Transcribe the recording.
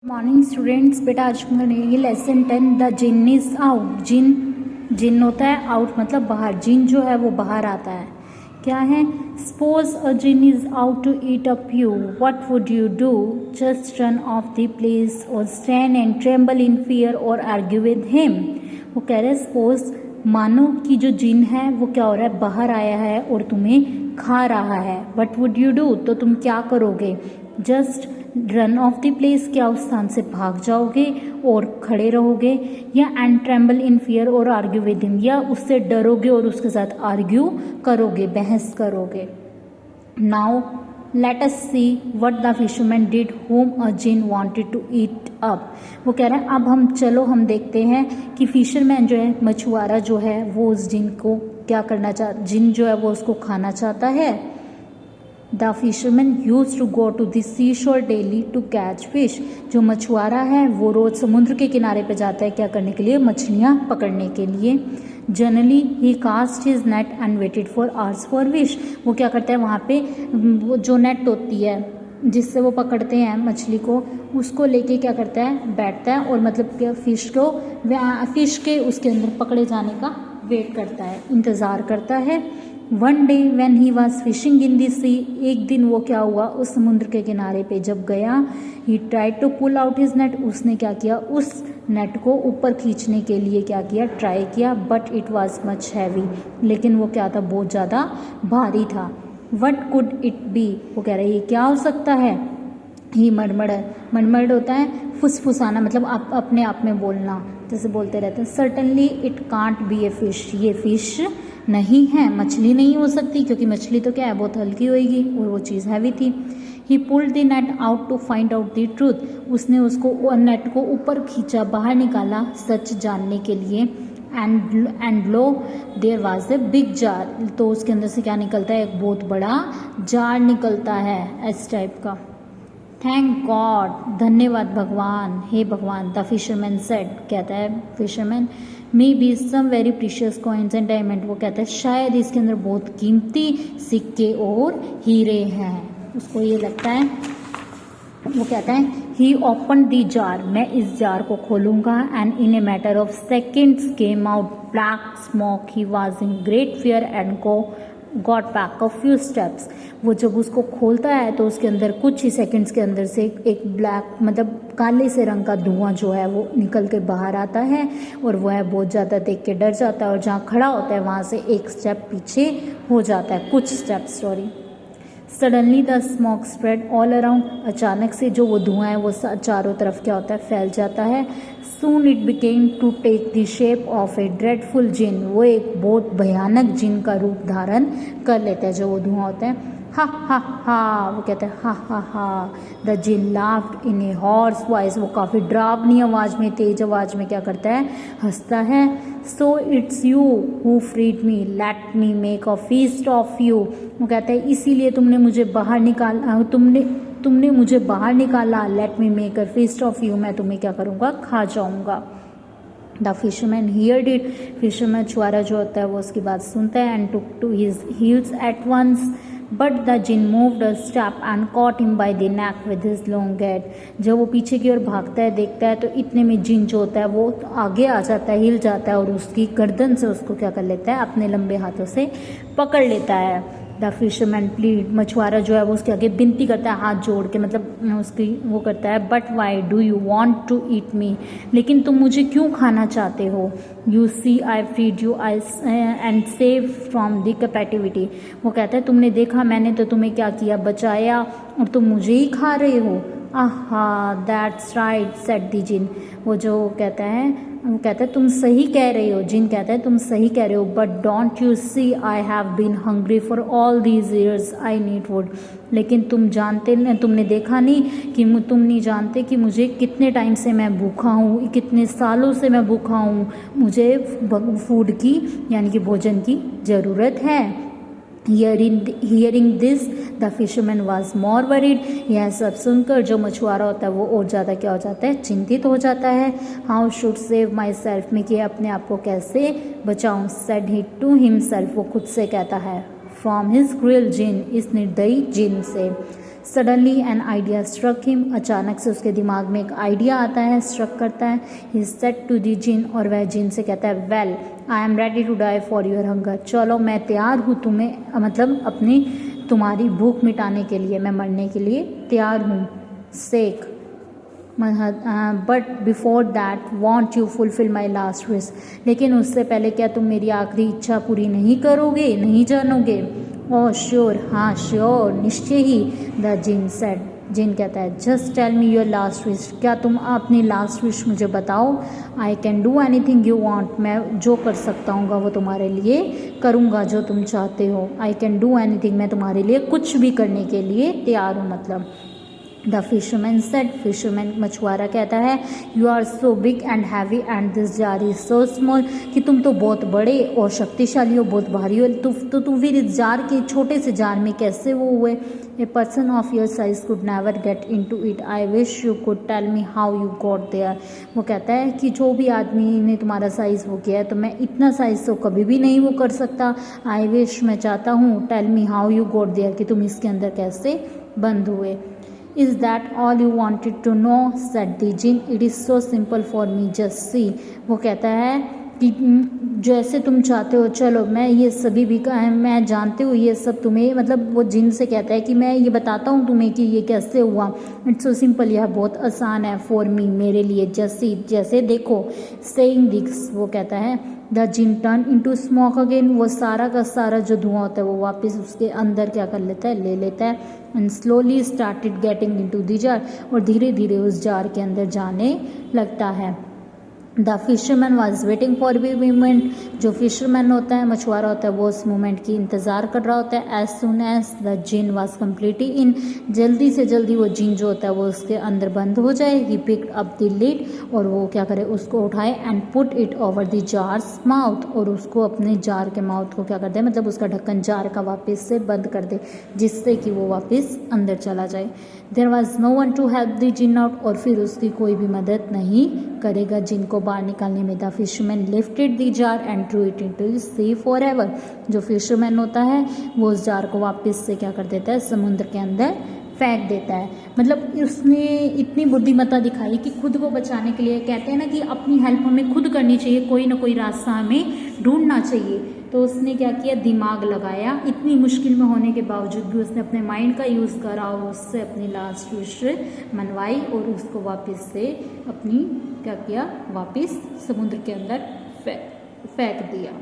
Morning students, बेटा आज हम करेंगे lesson 10 the jinn is out. जिन होता है आउट मतलब बाहर, जिन जो है वो बाहर आता है। क्या है? Suppose a jinn is out to eat up you, what would you do? Just run off the place or stand and tremble in fear or argue with him. वो कह रहे हैं सपोज मानो कि जो जिन है वो क्या हो रहा है, बाहर आया है और तुम्हें खा रहा है। What would you do? तो तुम क्या करोगे? Just run off the place, क्या उस स्थान से भाग जाओगे और खड़े रहोगे, या and tremble in fear or argue with him, या उससे डरोगे और उसके साथ आर्ग्यू करोगे, बहस करोगे। Now let us see what the fisherman did whom a jinn wanted to eat up। वो कह रहे हैं अब हम देखते हैं कि फिशरमैन जो है, मछुआरा जो है, वो उस जिन को क्या करना चाहता, जिन जो है वो उसको खाना चाहता है। The fisherman use to go to the sea shore daily to catch fish. जो मछुआरा है वो रोज समुद्र के किनारे पे जाता है क्या करने के लिए? मछलियाँ पकड़ने के लिए। Generally he cast his net and waited for hours for fish. वो क्या करता है वहाँ पे, वो जो नेट होती है जिससे वो पकड़ते हैं मछली को, उसको लेके क्या करता है, बैठता है और मतलब क्या फिश के उसके अंदर पकड़े जाने का वेट करता है, इंतज़ार करता है। One day when he was fishing in the sea, एक दिन वो क्या हुआ, उस समुद्र के किनारे पे जब गया, he try to pull out his net, उसने क्या किया, उस नेट को ऊपर खींचने के लिए क्या किया, ट्राई किया, but it was much heavy, लेकिन वो क्या था, बहुत ज़्यादा भारी था। What could it be? वो कह रहे हैं ये क्या हो सकता है? ही मड़मड़ होता है फुसफुसाना, मतलब आप अपने आप में बोलना, जैसे बोलते रहते हैं। Certainly it can't be a fish, ये फिश नहीं है, मछली नहीं हो सकती, क्योंकि मछली तो क्या है, बहुत हल्की होएगी और वो चीज़ हैवी थी। He pulled the net out to find out the truth, उसने उसको नेट को ऊपर खींचा, बाहर निकाला सच जानने के लिए। And lo there was a big jar, तो उसके अंदर से क्या निकलता है, एक बहुत बड़ा जार निकलता है इस टाइप का। थैंक गॉड, धन्यवाद भगवान, हे भगवान। द फिशरमैन सेड, कहता है fisherman, may be some very precious coins and diamond, वो कहता है शायद इसके अंदर बहुत कीमती सिक्के और हीरे हैं। उसको ये लगता है, वो कहता है ही ओपन द जार, मैं इस जार को खोलूंगा, and in a matter of seconds came out black smoke, he was in great fear and got back a few steps. वो जब उसको खोलता है तो उसके अंदर कुछ ही सेकंड्स के अंदर से एक ब्लैक मतलब काले से रंग का धुआं जो है वो निकल के बाहर आता है, और वो है बहुत ज़्यादा देख के डर जाता है, और जहाँ खड़ा होता है वहाँ से एक स्टेप पीछे हो जाता है, कुछ step suddenly the smoke spread all around, अचानक से जो वो धुआं है वो चारों तरफ क्या होता है, फैल जाता है। Soon it became to take the shape of a dreadful jinn, वो एक बहुत भयानक जिन का रूप धारण कर लेता है जो वो धुआं होता है। हा हा हा, वो कहते हैं हा हा हा। The jinn laughed in a hoarse voice, वो काफ़ी डरावनी आवाज़ में, तेज आवाज़ में क्या करता है, हंसता है। So it's you who freed me, let me make a feast of you, वो कहता है इसीलिए तुमने मुझे बाहर निकाला, तुमने मुझे बाहर निकाला, let me make a feast of you, मैं तुम्हें क्या करूँगा, खा जाऊँगा। The fisherman heard it, fisherman छुआरा जो होता है वो उसकी बात सुनता है, and took to his heels at once, but the jinn moved a step and caught him by the neck with his long head. जब वो पीछे की ओर भागता है, देखता है, तो इतने में जिन जो होता है वो आगे आ जाता है, हिल जाता है, और उसकी गर्दन से उसको क्या कर लेता है, अपने लंबे हाथों से पकड़ लेता है। द फिशरमैन प्लीड, मछुआरा जो है वो उसके आगे विनती करता है हाथ जोड़ के, मतलब उसकी वो करता है, but why do you want to eat me, लेकिन तुम मुझे क्यों खाना चाहते हो? You see I freed you I and save from the captivity, वो कहता है तुमने देखा मैंने तो तुम्हें क्या किया, बचाया, और तुम मुझे ही खा रहे हो। आहा दैट्स राइट सेड द जिन, वो जो कहता है तुम सही कह रहे हो, जिन कहता है तुम सही कह रहे हो, but don't you see I have been hungry for all these years, I need food, लेकिन तुमने देखा नहीं कि तुम नहीं जानते कि मुझे कितने टाइम से मैं भूखा हूँ, कितने सालों से मैं भूखा हूँ, मुझे फूड की यानी कि भोजन की ज़रूरत है। Hearing this the fisherman was more worried, यह सब सुनकर जो मछुआरा होता है वो और ज़्यादा क्या हो जाता है, चिंतित हो जाता है। How should save my self, मैं कि अपने आप को कैसे बचाऊं, सेड ही टू हिमसेल्फ, वो खुद से कहता है, फ्रॉम हिज क्रूअल जिन, इस निर्दयी जिन से। Suddenly an idea struck him, अचानक से उसके दिमाग में एक आइडिया आता है, स्ट्रक करता है। He said to the jinn, और वह जिन से कहता है well I am ready to die for your hunger, चलो मैं तैयार हूँ तुम्हें मतलब अपनी तुम्हारी भूख मिटाने के लिए, मैं मरने के लिए तैयार हूँ। सेक but before that want you fulfil my last wish, लेकिन उससे पहले क्या तुम मेरी आखिरी इच्छा पूरी नहीं करोगे, नहीं जानोगे? ओह श्योर, हाँ श्योर, निश्चय ही। द जिन सेड, जिन कहता है just tell me your last wish, क्या तुम अपनी लास्ट विश मुझे बताओ। I can do anything you want, मैं जो कर सकता हूँ वो तुम्हारे लिए करूँगा जो तुम चाहते हो। आई कैन डू एनी थिंग, मैं तुम्हारे लिए कुछ भी करने के लिए तैयार हूँ मतलब। द फिशरमैन सेड, फिशरमैन मछुआरा कहता है you are so big and heavy and this jar is so small, कि तुम तो बहुत बड़े और शक्तिशाली हो, बहुत भारी हो, तो फिर इस जार के छोटे से जार में कैसे वो हुए। A person of your size could never get into it, I wish you could tell me how you got there. वो कहता है कि जो भी आदमी ने तुम्हारा साइज़ वो किया है तो मैं इतना साइज़ तो कभी भी नहीं वो कर सकता। आई विश, मैं चाहता हूँ, tell me how you got there, कि तुम इसके अंदर कैसे बंद हुए। Is that all you wanted to know? said the jinn. It is so simple for me, just see. वो कहता है कि जैसे तुम चाहते हो, चलो मैं ये सभी भी मैं जानती हूँ ये सब तुम्हें, मतलब वो जिन से कहता है कि मैं ये बताता हूँ तुम्हें कि ये कैसे हुआ। इट्स सो सिंपल, यह बहुत आसान है, फॉर मी, मेरे लिए, जैसे जैसे देखो। सेइंग दिस, वो कहता है the jinn turn into smoke again, वो सारा का सारा जो धुआं होता है वो वापस उसके अंदर क्या कर लेता है, ले लेता है। And slowly started getting into the jar, और धीरे धीरे उस जार के अंदर जाने लगता है। The fisherman was waiting for the moment, जो फिशरमैन होता है, मछुआरा होता है, वो उस मोमेंट की इंतज़ार कर रहा होता है। As soon as the jinn was completely in, जल्दी से जल्दी वो जिन जो होता है वो उसके अंदर बंद हो जाए। He picked up the lid, और वो क्या करे, उसको उठाए, and put it over the jar's mouth, और उसको अपने जार के माउथ को क्या कर दे, मतलब उसका ढक्कन जार का वापस से बंद कर दे, जिससे कि वो वापस अंदर चला जाए। There was no one to help the jinn out, और फिर उसकी कोई भी मदद नहीं करेगा जिन को बाहर निकालने में। The fisherman lifted the jar and threw it into the sea forever, जो फिशरमैन होता है वो उस जार को वापस से क्या कर देता है, समुद्र के अंदर फेंक देता है। मतलब उसने इतनी बुद्धिमत्ता दिखाई कि खुद को बचाने के लिए, कहते हैं ना कि अपनी हेल्प हमें खुद करनी चाहिए, कोई ना कोई रास्ता हमें ढूंढना चाहिए। तो उसने क्या किया, दिमाग लगाया, इतनी मुश्किल में होने के बावजूद भी उसने अपने माइंड का यूज़ करा और उससे अपनी लास्ट विश मनवाई, और उसको वापस से अपनी क्या किया, वापस समुद्र के अंदर फेंक दिया।